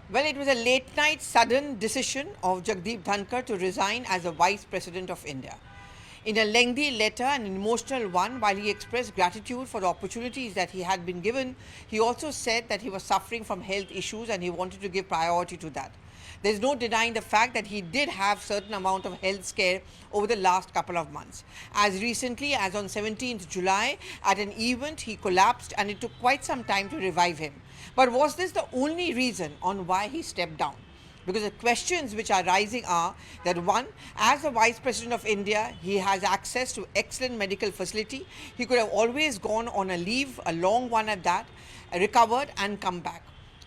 Well, it was a late-night sudden decision of Jagdeep Dhankhar to resign as the Vice President of India. In a lengthy letter, an emotional one, while he expressed gratitude for the opportunities that he had been given, he also said that he was suffering from health issues and he wanted to give priority to that. There's no denying the fact that he did have certain amount of health scare over the last couple of months. As recently as on 17th July, at an event, he collapsed and it took quite some time to revive him. But was this the only reason on why he stepped down? Because the questions which are rising are that one, as the Vice President of India, he has access to excellent medical facility. He could have always gone on a leave, a long one at that, recovered and come back.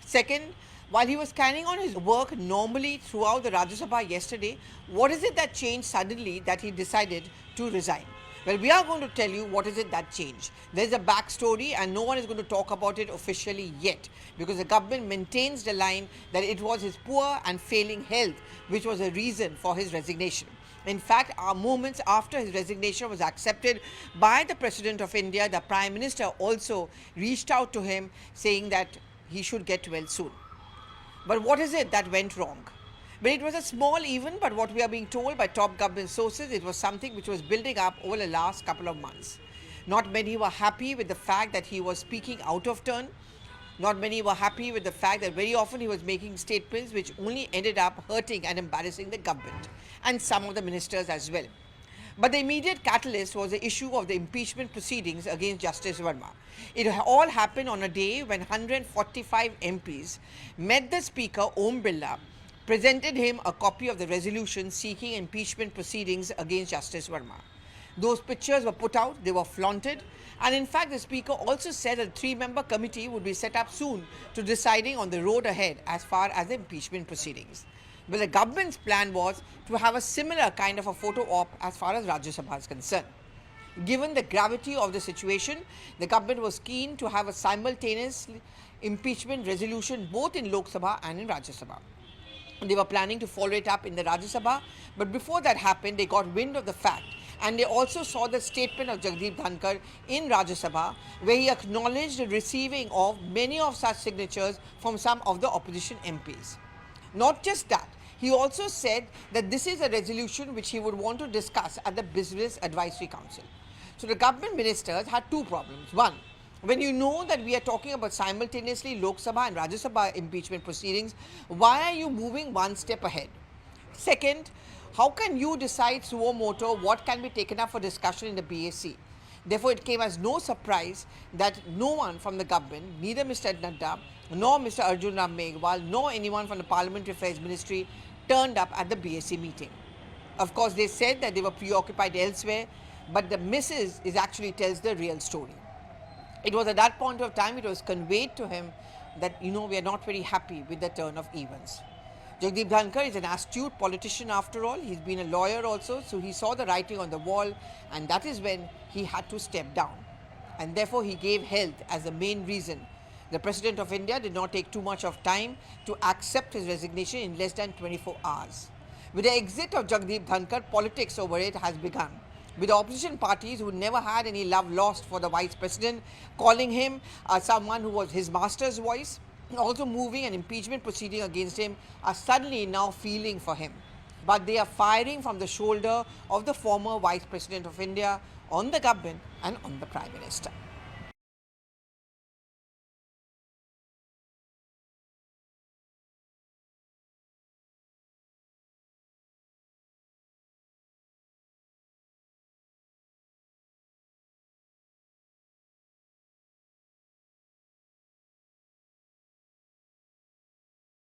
Second, while he was carrying on his work normally throughout the Rajya Sabha yesterday, what is it that changed suddenly that he decided to resign? Well, we are going to tell you what is it that changed. There's a backstory and no one is going to talk about it officially yet because the government maintains the line that it was his poor and failing health which was a reason for his resignation. In fact, moments after his resignation was accepted by the President of India, the Prime Minister also reached out to him saying that he should get well soon. But what is it that went wrong? But it was a small event, but what we are being told by top government sources, it was something which was building up over the last couple of months. Not many were happy with the fact that he was speaking out of turn. Not many were happy with the fact that very often he was making statements which only ended up hurting and embarrassing the government and some of the ministers as well. But the immediate catalyst was the issue of the impeachment proceedings against Justice Varma. It all happened on a day when 145 MPs met the Speaker Om Birla, presented him a copy of the resolution seeking impeachment proceedings against Justice Varma. Those pictures were put out, they were flaunted, and in fact the Speaker also said a 3-member committee would be set up soon to deciding on the road ahead as far as the impeachment proceedings. But the government's plan was to have a similar kind of a photo op as far as Rajya Sabha is concerned. Given the gravity of the situation, the government was keen to have a simultaneous impeachment resolution both in Lok Sabha and in Rajya Sabha. They were planning to follow it up in the Rajya Sabha, but before that happened, they got wind of the fact and they also saw the statement of Jagdeep Dhankhar in Rajya Sabha where he acknowledged the receiving of many of such signatures from some of the opposition MPs. Not just that, he also said that this is a resolution which he would want to discuss at the Business Advisory Council. So the government ministers had two problems. One, when you know that we are talking about simultaneously Lok Sabha and Rajya Sabha impeachment proceedings, why are you moving one step ahead? Second, how can you decide suo moto what can be taken up for discussion in the BAC? Therefore, it came as no surprise that no one from the government, neither Mr. Nadda, nor Mr. Arjun Ram Meghwal, nor anyone from the Parliamentary Affairs Ministry turned up at the BAC meeting. Of course, they said that they were preoccupied elsewhere, but the missus actually tells the real story. It was at that point of time it was conveyed to him that, we are not very happy with the turn of events. Jagdeep Dhankhar is an astute politician after all. He's been a lawyer also, so he saw the writing on the wall, and that is when he had to step down. And therefore, he gave health as the main reason. The President of India did not take too much of time to accept his resignation in less than 24 hours. With the exit of Jagdeep Dhankhar, politics over it has begun, with the opposition parties who never had any love lost for the Vice President, calling him someone who was his master's voice, also moving an impeachment proceeding against him, are suddenly now feeling for him. But they are firing from the shoulder of the former Vice President of India on the government and on the Prime Minister.